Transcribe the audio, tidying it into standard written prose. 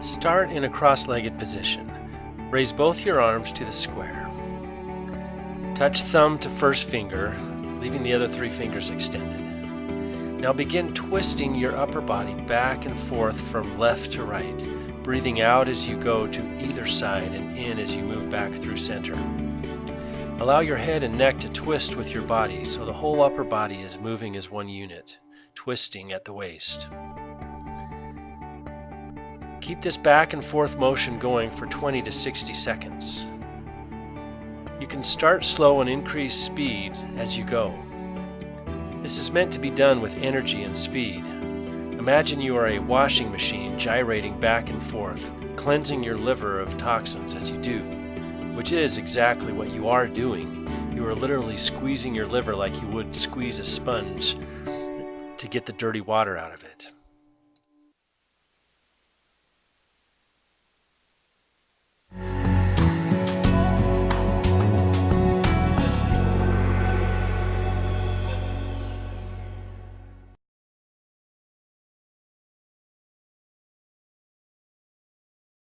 Start in a cross-legged position. Raise both your arms to the square. Touch thumb to first finger, leaving the other 3 fingers extended. Now begin twisting your upper body back and forth from left to right, breathing out as you go to either side and in as you move back through center. Allow your head and neck to twist with your body so the whole upper body is moving as one unit, twisting at the waist. Keep this back and forth motion going for 20 to 60 seconds. You can start slow and increase speed as you go. This is meant to be done with energy and speed. Imagine you are a washing machine gyrating back and forth, cleansing your liver of toxins as you do, which is exactly what you are doing. You are literally squeezing your liver like you would squeeze a sponge to get the dirty water out of it.